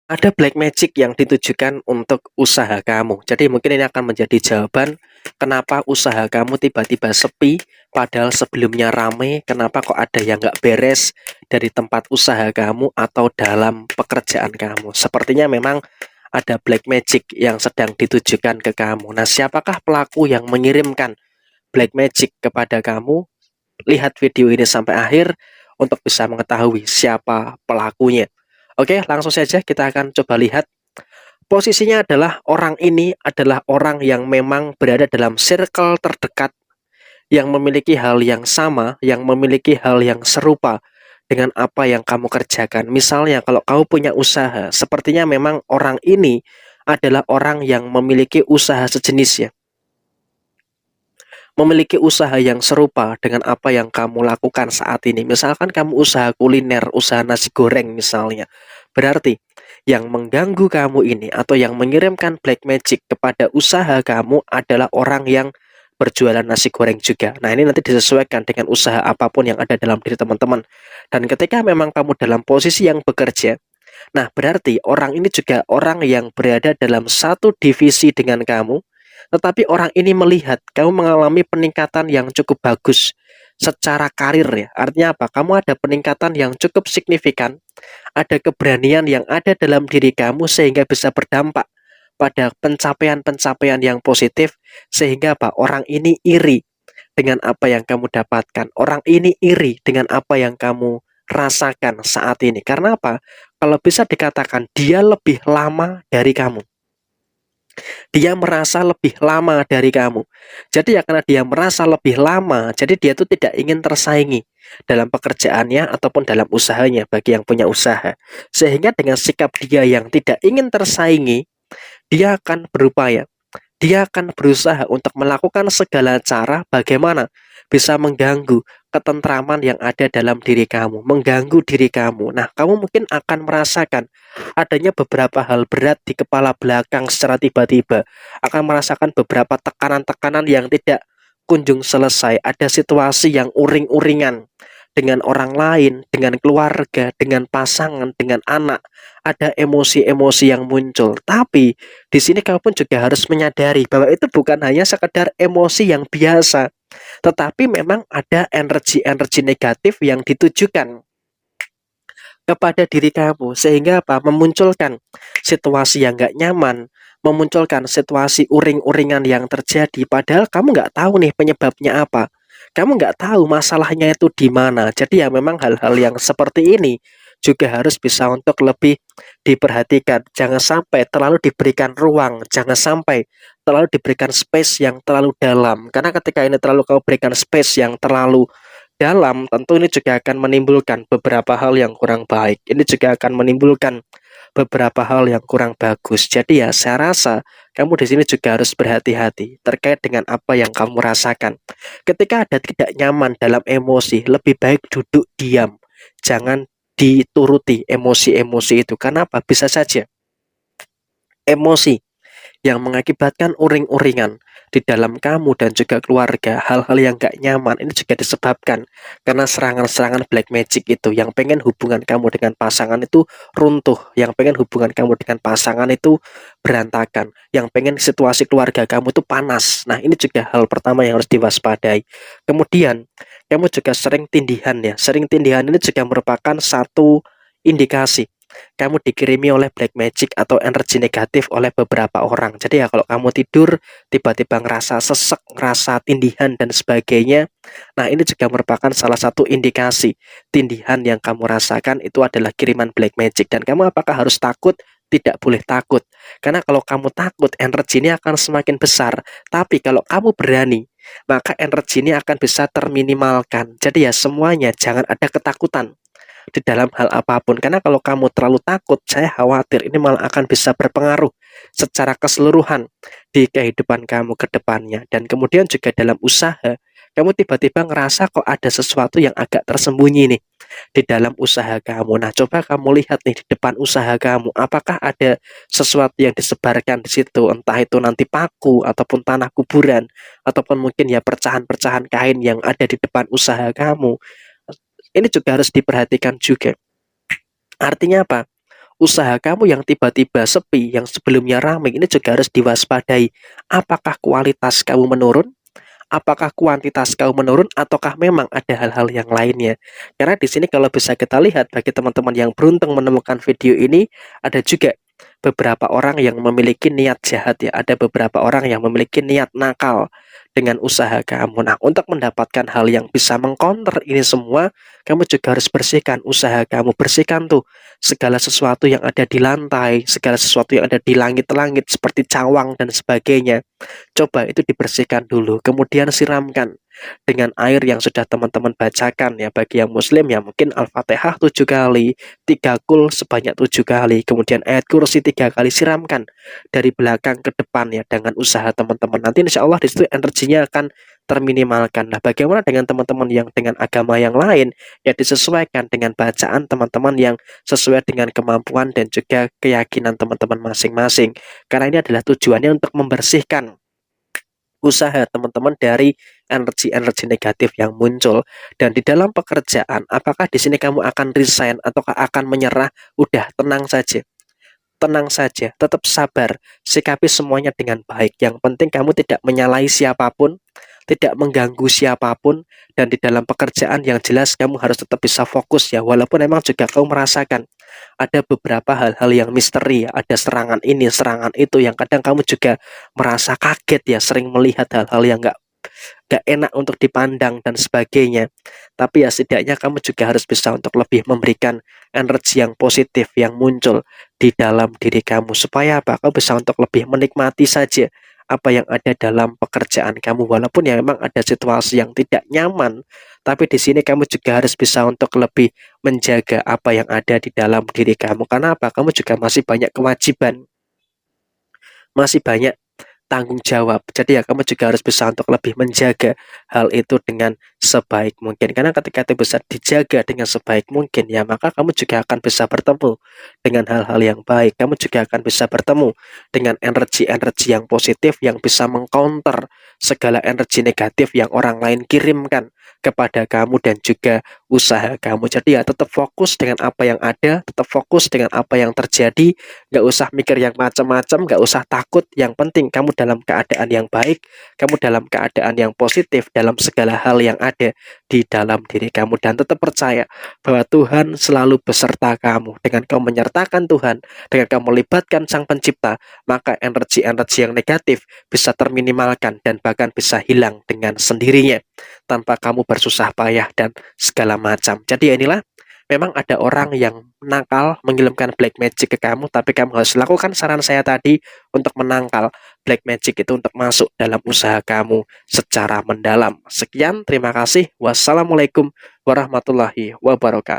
Ada black magic yang ditujukan untuk usaha kamu. Jadi mungkin ini akan menjadi jawaban kenapa usaha kamu tiba-tiba sepi, padahal sebelumnya rame. Kenapa kok ada yang nggak beres dari tempat usaha kamu atau dalam pekerjaan kamu. Sepertinya memang ada black magic yang sedang ditujukan ke kamu. Nah, siapakah pelaku yang mengirimkan black magic kepada kamu? Lihat video ini sampai akhir untuk bisa mengetahui siapa pelakunya. Oke, langsung saja kita akan coba lihat. Posisinya adalah orang ini adalah orang yang memang berada dalam circle terdekat, yang memiliki hal yang sama, yang memiliki hal yang serupa dengan apa yang kamu kerjakan. Misalnya kalau kamu punya usaha, sepertinya memang orang ini adalah orang yang memiliki usaha sejenis ya. Memiliki usaha yang serupa dengan apa yang kamu lakukan saat ini. Misalkan kamu usaha kuliner, usaha nasi goreng misalnya. Berarti yang mengganggu kamu ini atau yang mengirimkan black magic kepada usaha kamu adalah orang yang berjualan nasi goreng juga. Nah, ini nanti disesuaikan dengan usaha apapun yang ada dalam diri teman-teman. Dan ketika memang kamu dalam posisi yang bekerja, nah berarti orang ini juga orang yang berada dalam satu divisi dengan kamu, tetapi orang ini melihat kamu mengalami peningkatan yang cukup bagus secara karir ya. Artinya apa? Kamu ada peningkatan yang cukup signifikan, ada keberanian yang ada dalam diri kamu sehingga bisa berdampak pada pencapaian-pencapaian yang positif, sehingga apa? Orang ini iri dengan apa yang kamu dapatkan. Orang ini iri dengan apa yang kamu rasakan saat ini. Karena apa? Kalau bisa dikatakan dia lebih lama dari kamu. Dia merasa lebih lama dari kamu. Jadi ya karena dia merasa lebih lama, jadi dia tuh tidak ingin tersaingi dalam pekerjaannya ataupun dalam usahanya bagi yang punya usaha. Sehingga dengan sikap dia yang tidak ingin tersaingi, dia akan berupaya, dia akan berusaha untuk melakukan segala cara bagaimana bisa mengganggu ketentraman yang ada dalam diri kamu, mengganggu diri kamu. Nah, kamu mungkin akan merasakan adanya beberapa hal berat di kepala belakang secara tiba-tiba, akan merasakan beberapa tekanan-tekanan yang tidak kunjung selesai. Ada situasi yang uring-uringan dengan orang lain, dengan keluarga, dengan pasangan, dengan anak. Ada emosi-emosi yang muncul. Tapi di sini kamu pun juga harus menyadari bahwa itu bukan hanya sekedar emosi yang biasa, tetapi memang ada energi-energi negatif yang ditujukan kepada diri kamu, sehingga apa? Memunculkan situasi yang gak nyaman, memunculkan situasi uring-uringan yang terjadi, padahal kamu nggak tahu nih penyebabnya apa. Kamu nggak tahu masalahnya itu di mana. Jadi ya memang hal-hal yang seperti ini juga harus bisa untuk lebih diperhatikan. Jangan sampai terlalu diberikan ruang, jangan sampai terlalu diberikan space yang terlalu dalam. Karena ketika ini terlalu kau berikan space yang terlalu dalam, tentu ini juga akan menimbulkan beberapa hal yang kurang baik. Ini juga akan menimbulkan beberapa hal yang kurang bagus. Jadi ya, saya rasa kamu di sini juga harus berhati-hati terkait dengan apa yang kamu rasakan. Ketika ada tidak nyaman dalam emosi, lebih baik duduk diam. Jangan dituruti emosi-emosi itu. Kenapa? Bisa saja emosi yang mengakibatkan uring-uringan di dalam kamu dan juga keluarga, hal-hal yang gak nyaman ini juga disebabkan karena serangan-serangan black magic itu, yang pengen hubungan kamu dengan pasangan itu runtuh, yang pengen hubungan kamu dengan pasangan itu berantakan, yang pengen situasi keluarga kamu itu panas. Nah, ini juga hal pertama yang harus diwaspadai. Kemudian kamu juga sering tindihan ya, sering tindihan ini juga merupakan satu indikasi kamu dikirimi oleh black magic atau energi negatif oleh beberapa orang. Jadi ya kalau kamu tidur tiba-tiba ngerasa sesek, ngerasa tindihan dan sebagainya. Nah, ini juga merupakan salah satu indikasi tindihan yang kamu rasakan itu adalah kiriman black magic. Dan kamu apakah harus takut? Tidak boleh takut. Karena kalau kamu takut, energi ini akan semakin besar. Tapi kalau kamu berani, maka energi ini akan bisa terminimalkan. Jadi ya semuanya jangan ada ketakutan di dalam hal apapun, karena kalau kamu terlalu takut, saya khawatir ini malah akan bisa berpengaruh secara keseluruhan di kehidupan kamu ke depannya. Dan kemudian juga dalam usaha, kamu tiba-tiba ngerasa kok ada sesuatu yang agak tersembunyi nih di dalam usaha kamu. Nah, coba kamu lihat nih di depan usaha kamu, apakah ada sesuatu yang disebarkan di situ, entah itu nanti paku ataupun tanah kuburan ataupun mungkin ya percahan-percahan kain yang ada di depan usaha kamu. Ini juga harus diperhatikan juga. Artinya apa? Usaha kamu yang tiba-tiba sepi, yang sebelumnya ramai, ini juga harus diwaspadai. Apakah kualitas kamu menurun? Apakah kuantitas kamu menurun ataukah memang ada hal-hal yang lainnya? Karena di sini kalau bisa kita lihat bagi teman-teman yang beruntung menemukan video ini, ada juga beberapa orang yang memiliki niat jahat ya, ada beberapa orang yang memiliki niat nakal dengan usaha kamu. Nah, untuk mendapatkan hal yang bisa mengcounter ini semua, kamu juga harus bersihkan usaha kamu, bersihkan tuh segala sesuatu yang ada di lantai, segala sesuatu yang ada di langit-langit seperti cawang dan sebagainya. Coba itu dibersihkan dulu, kemudian siramkan dengan air yang sudah teman-teman bacakan ya. Bagi yang muslim ya mungkin Al-Fatihah 7 kali, 3 kul sebanyak 7 kali, kemudian ayat kursi 3 kali, siramkan dari belakang ke depan ya dengan usaha teman-teman. Nanti insya Allah di situ energinya akan terminimalkan. Nah, bagaimana dengan teman-teman yang dengan agama yang lain? Ya disesuaikan dengan bacaan teman-teman yang sesuai dengan kemampuan dan juga keyakinan teman-teman masing-masing. Karena ini adalah tujuannya untuk membersihkan usaha teman-teman dari energi-energi negatif yang muncul. Dan di dalam pekerjaan, apakah di sini kamu akan resign ataukah akan menyerah? Udah, tenang saja. Tenang saja, tetap sabar, sikapi semuanya dengan baik. Yang penting kamu tidak menyalahi siapapun, tidak mengganggu siapapun, dan di dalam pekerjaan yang jelas kamu harus tetap bisa fokus ya. Walaupun memang juga kamu merasakan ada beberapa hal-hal yang misteri ya, ada serangan ini, serangan itu, yang kadang kamu juga merasa kaget ya, sering melihat hal-hal yang nggak enak untuk dipandang dan sebagainya. Tapi ya setidaknya kamu juga harus bisa untuk lebih memberikan energi yang positif yang muncul di dalam diri kamu, supaya apa? Kamu bisa untuk lebih menikmati saja apa yang ada dalam pekerjaan kamu, walaupun ya memang ada situasi yang tidak nyaman, tapi di sini kamu juga harus bisa untuk lebih menjaga apa yang ada di dalam diri kamu. Karena apa? Kamu juga masih banyak kewajiban, masih banyak tanggung jawab. Jadi ya kamu juga harus bisa untuk lebih menjaga hal itu dengan sebaik mungkin. Karena ketika itu bisa dijaga dengan sebaik mungkin ya, maka kamu juga akan bisa bertemu dengan hal-hal yang baik. Kamu juga akan bisa bertemu dengan energi-energi yang positif yang bisa mengcounter segala energi negatif yang orang lain kirimkan kepada kamu dan juga usaha kamu. Jadi ya tetap fokus dengan apa yang ada, tetap fokus dengan apa yang terjadi, nggak usah mikir yang macam-macam, nggak usah takut. Yang penting kamu dalam keadaan yang baik, kamu dalam keadaan yang positif dalam segala hal yang ada di dalam diri kamu, dan tetap percaya bahwa Tuhan selalu beserta kamu. Dengan kamu menyertakan Tuhan, dengan kamu melibatkan Sang Pencipta, maka energi-energi yang negatif bisa terminimalkan dan bahkan bisa hilang dengan sendirinya tanpa kamu bersusah payah dan segala macam. Jadi inilah, memang ada orang yang nakal mengirimkan black magic ke kamu, tapi kamu harus lakukan saran saya tadi untuk menangkal black magic itu untuk masuk dalam usaha kamu secara mendalam. Sekian, terima kasih. Wassalamualaikum warahmatullahi wabarakatuh.